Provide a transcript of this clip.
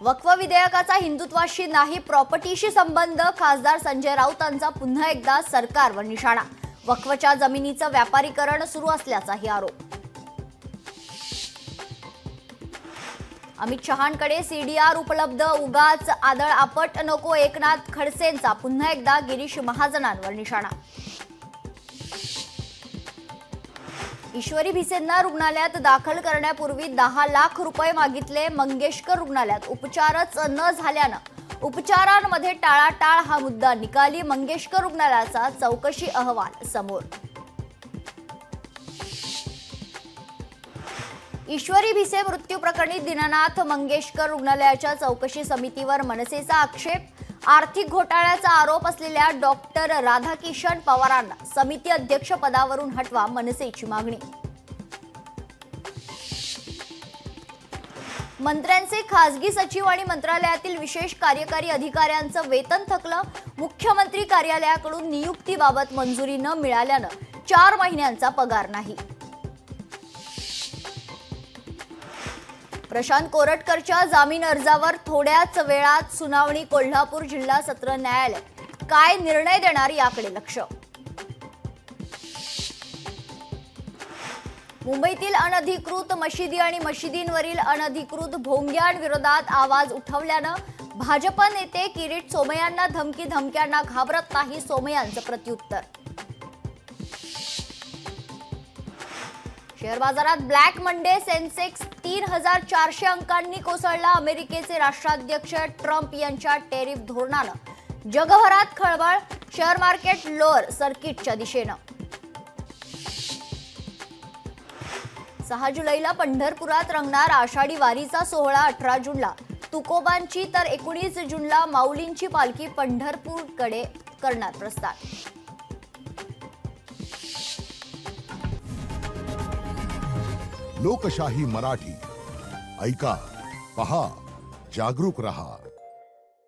वक्फ विधेयकाचा हिंदुत्वाशी नाही प्रॉपर्टीशी संबंध, खासदार संजय राऊतांचा पुन्हा एकदा सरकारवर निशाणा. वक्फच्या जमिनीचं व्यापारीकरण सुरू असल्याचाही आरोप. अमित शहांकडे सीडीआर उपलब्ध, उगाच आदळ आपट नको. एकनाथ खडसेंचा पुन्हा एकदा गिरीश महाजनांवर निशाणा. ईश्वरी भिसेंना रुग्णालयात दाखल करण्यापूर्वी 10 लाख रुपये मागितले. मंगेशकर रुग्णालयात उपचारच न झाल्यानं उपचारांमध्ये टाळाटाळ हा मुद्दा निकाली. मंगेशकर रुग्णालयाचा चौकशी अहवाल समोर. ईश्वरी भिसे मृत्यू प्रकरणी दीनानाथ मंगेशकर रुग्णालयाच्या चौकशी समितीवर मनसेचा आक्षेप. आर्थिक घोटाळ्याचा आरोप असलेल्या डॉक्टर राधाकिशन पवारांना समिती अध्यक्ष पदावरून हटवा, मनसेची मागणी. मंत्र्यांचे खासगी सचिव आणि मंत्रालयातील विशेष कार्यकारी अधिकाऱ्यांचं वेतन थकलं. मुख्यमंत्री कार्यालयाकडून नियुक्तीबाबत मंजुरी न मिळाल्यानं 4 महिन्यांचा पगार नाही. प्रशांत कोरटकरच्या जामीन अर्जावर थोड्याच वेळात सुनावणी. कोल्हापूर जिल्हा सत्र न्यायालय काय निर्णय देणार याकडे लक्ष. मुंबईतील अनधिकृत मशिदी आणि मशिदींवरील अनधिकृत भोंग्यांविरोधात आवाज उठवल्यानं भाजप नेते किरीट सोमय्यांना धमक्यांना घाबरत नाही. सोमय्यांचं प्रत्युत्तर. शेअर बाजारात ब्लॅक मंडे. सेन्सेक्स 3400 अंकांनी कोसळला. अमेरिकेचे राष्ट्राध्यक्ष ट्रम्प यांच्या टेरिफ धोरणानं जगभरात खळबळ. शेअर मार्केट लोअर सर्किटच्या दिशेनं. 6 जुलैला पंढरपुरात रंगणार आषाढी वारीचा सोहळा. 18 जूनला तुकोबांची तर 19 जूनला माऊलींची पालखी पंढरपूरकडे करणार प्रस्थान. लोकशाही मराठी ऐका, पहा, जागरूक रहा.